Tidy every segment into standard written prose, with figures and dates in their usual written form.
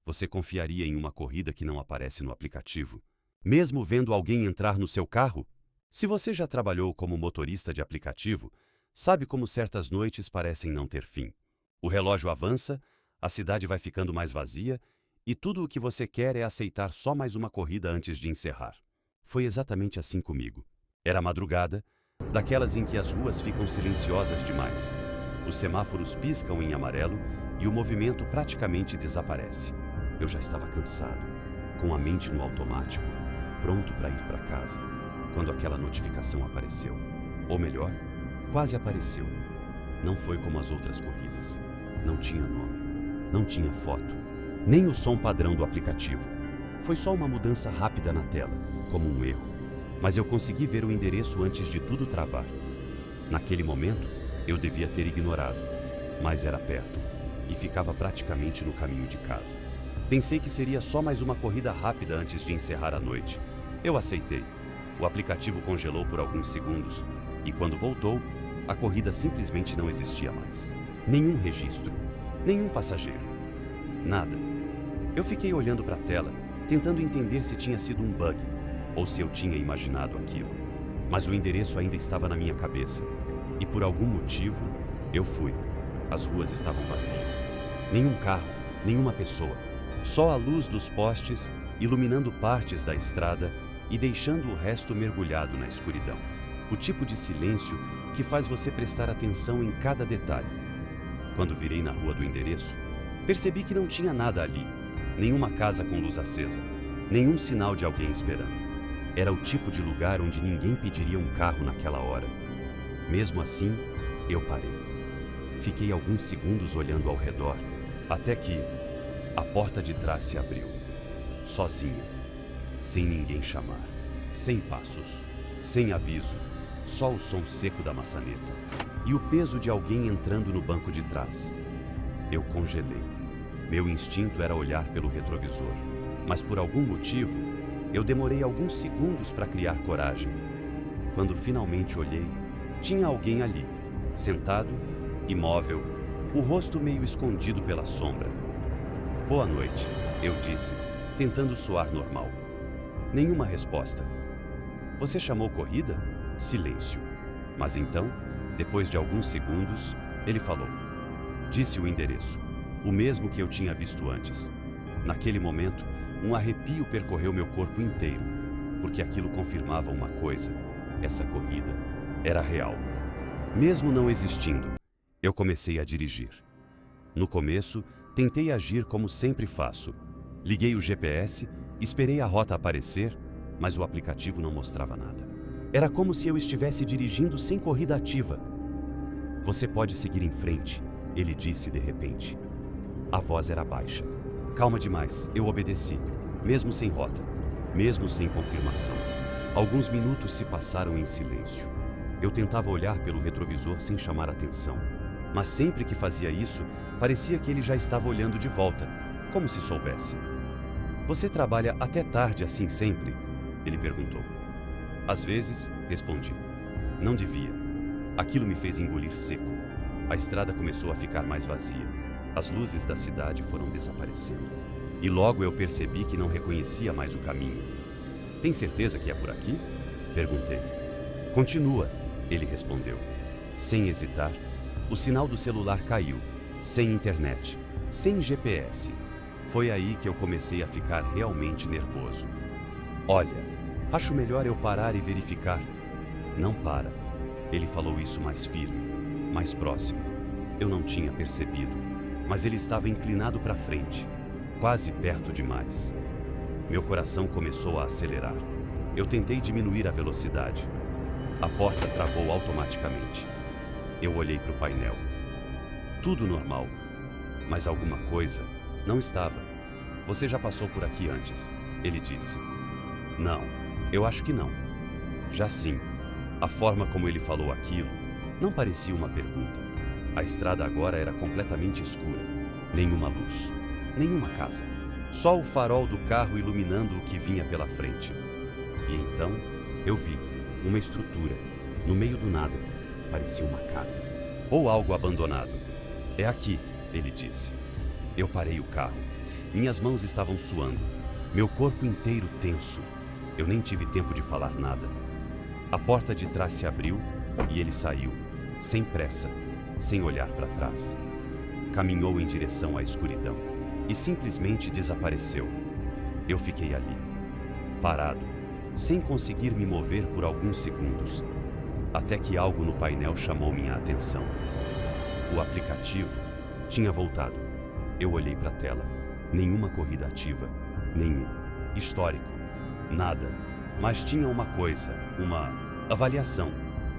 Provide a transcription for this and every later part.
Você confiaria em uma corrida que não aparece no aplicativo? Mesmo vendo alguém entrar no seu carro? Se você já trabalhou como motorista de aplicativo, sabe como certas noites parecem não ter fim. O relógio avança, a cidade vai ficando mais vazia e tudo o que você quer é aceitar só mais uma corrida antes de encerrar. Foi exatamente assim comigo. Era madrugada, daquelas em que as ruas ficam silenciosas demais. Os semáforos piscam em amarelo e o movimento praticamente desaparece. Eu já estava cansado, com a mente no automático, pronto para ir para casa, quando aquela notificação apareceu. Ou melhor, quase apareceu. Não foi como as outras corridas. Não tinha nome, não tinha foto, nem o som padrão do aplicativo. Foi só uma mudança rápida na tela, como um erro. Mas eu consegui ver o endereço antes de tudo travar. Naquele momento, eu devia ter ignorado, mas era perto e ficava praticamente no caminho de casa. Pensei que seria só mais uma corrida rápida antes de encerrar a noite. Eu aceitei. O aplicativo congelou por alguns segundos e quando voltou, a corrida simplesmente não existia mais. Nenhum registro, nenhum passageiro. Nada. Eu fiquei olhando para a tela, tentando entender se tinha sido um bug ou se eu tinha imaginado aquilo. Mas o endereço ainda estava na minha cabeça e por algum motivo eu fui. As ruas estavam vazias. Nenhum carro, nenhuma pessoa. Só a luz dos postes iluminando partes da estrada e deixando o resto mergulhado na escuridão. O tipo de silêncio que faz você prestar atenção em cada detalhe. Quando virei na rua do endereço, percebi que não tinha nada ali. Nenhuma casa com luz acesa, nenhum sinal de alguém esperando. Era o tipo de lugar onde ninguém pediria um carro naquela hora. Mesmo assim, eu parei. Fiquei alguns segundos olhando ao redor, até que a porta de trás se abriu. Sozinha, sem ninguém chamar, sem passos, sem aviso, só o som seco da maçaneta e o peso de alguém entrando no banco de trás. Eu congelei. Meu instinto era olhar pelo retrovisor, mas por algum motivo, eu demorei alguns segundos para criar coragem. Quando finalmente olhei, tinha alguém ali, sentado, imóvel, o rosto meio escondido pela sombra. Boa noite, eu disse, tentando soar normal. Nenhuma resposta. Você chamou corrida? Silêncio. Mas então, depois de alguns segundos, ele falou. Disse o endereço, o mesmo que eu tinha visto antes. Naquele momento, um arrepio percorreu meu corpo inteiro, porque aquilo confirmava uma coisa: essa corrida era real. Mesmo não existindo, eu comecei a dirigir. No começo, tentei agir como sempre faço. Liguei o GPS, esperei a rota aparecer, mas o aplicativo não mostrava nada. Era como se eu estivesse dirigindo sem corrida ativa. Você pode seguir em frente, ele disse de repente. A voz era baixa. Calma demais, eu obedeci, mesmo sem rota, mesmo sem confirmação. Alguns minutos se passaram em silêncio. Eu tentava olhar pelo retrovisor sem chamar atenção, mas sempre que fazia isso, parecia que ele já estava olhando de volta, como se soubesse. Você trabalha até tarde assim sempre? Ele perguntou. Às vezes, respondi. Não devia. Aquilo me fez engolir seco. A estrada começou a ficar mais vazia. As luzes da cidade foram desaparecendo. E logo eu percebi que não reconhecia mais o caminho. Tem certeza que é por aqui? Perguntei. Continua, ele respondeu. Sem hesitar, o sinal do celular caiu, sem internet, sem GPS. Foi aí que eu comecei a ficar realmente nervoso. Olha, acho melhor eu parar e verificar. Não para. Ele falou isso mais firme, mais próximo. Eu não tinha percebido, mas ele estava inclinado para frente, quase perto demais. Meu coração começou a acelerar. Eu tentei diminuir a velocidade. A porta travou automaticamente. Eu olhei para o painel. Tudo normal, mas alguma coisa não estava. Você já passou por aqui antes, ele disse. Não, eu acho que não. Já sim. A forma como ele falou aquilo não parecia uma pergunta. A estrada agora era completamente escura. Nenhuma luz, nenhuma casa. Só o farol do carro iluminando o que vinha pela frente. E então eu vi uma estrutura no meio do nada. Parecia uma casa ou algo abandonado. É aqui, ele disse. Eu parei o carro. Minhas mãos estavam suando, meu corpo inteiro tenso. Eu nem tive tempo de falar nada. A porta de trás se abriu e ele saiu, sem pressa, sem olhar para trás. Caminhou em direção à escuridão e simplesmente desapareceu. Eu fiquei ali, parado, sem conseguir me mover por alguns segundos, até que algo no painel chamou minha atenção. O aplicativo tinha voltado. Eu olhei para a tela. Nenhuma corrida ativa, nenhum histórico, nada. Mas tinha uma coisa, uma avaliação.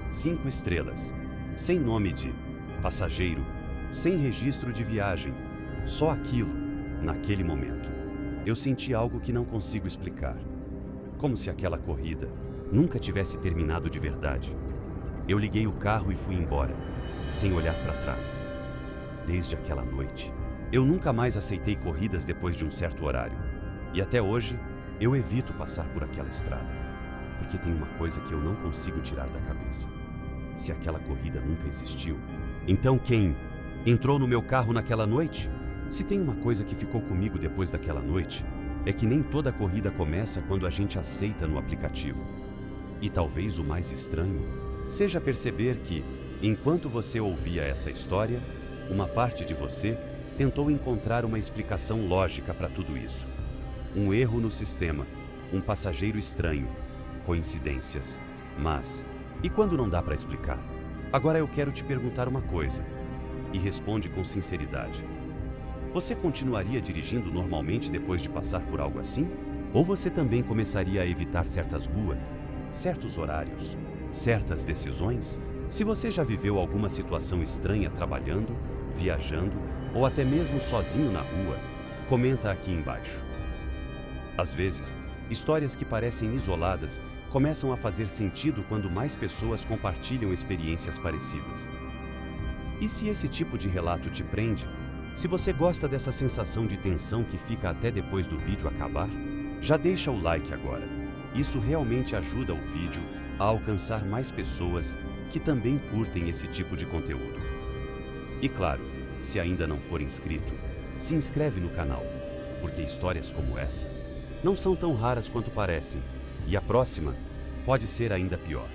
5 estrelas, sem nome de passageiro, sem registro de viagem. Só aquilo, naquele momento. Eu senti algo que não consigo explicar. Como se aquela corrida nunca tivesse terminado de verdade. Eu liguei o carro e fui embora, sem olhar para trás. Desde aquela noite, eu nunca mais aceitei corridas depois de um certo horário. E até hoje, eu evito passar por aquela estrada, porque tem uma coisa que eu não consigo tirar da cabeça. Se aquela corrida nunca existiu, então quem entrou no meu carro naquela noite? Se tem uma coisa que ficou comigo depois daquela noite, é que nem toda corrida começa quando a gente aceita no aplicativo. E talvez o mais estranho seja perceber que, enquanto você ouvia essa história, uma parte de você tentou encontrar uma explicação lógica para tudo isso. Um erro no sistema, um passageiro estranho, coincidências. Mas, e quando não dá para explicar? Agora eu quero te perguntar uma coisa, e responde com sinceridade. Você continuaria dirigindo normalmente depois de passar por algo assim? Ou você também começaria a evitar certas ruas, certos horários, certas decisões? Se você já viveu alguma situação estranha trabalhando, viajando ou até mesmo sozinho na rua, comenta aqui embaixo. Às vezes, histórias que parecem isoladas começam a fazer sentido quando mais pessoas compartilham experiências parecidas. E se esse tipo de relato te prende? Se você gosta dessa sensação de tensão que fica até depois do vídeo acabar, já deixa o like agora. Isso realmente ajuda o vídeo a alcançar mais pessoas que também curtem esse tipo de conteúdo. E claro, se ainda não for inscrito, se inscreve no canal, porque histórias como essa não são tão raras quanto parecem, e a próxima pode ser ainda pior.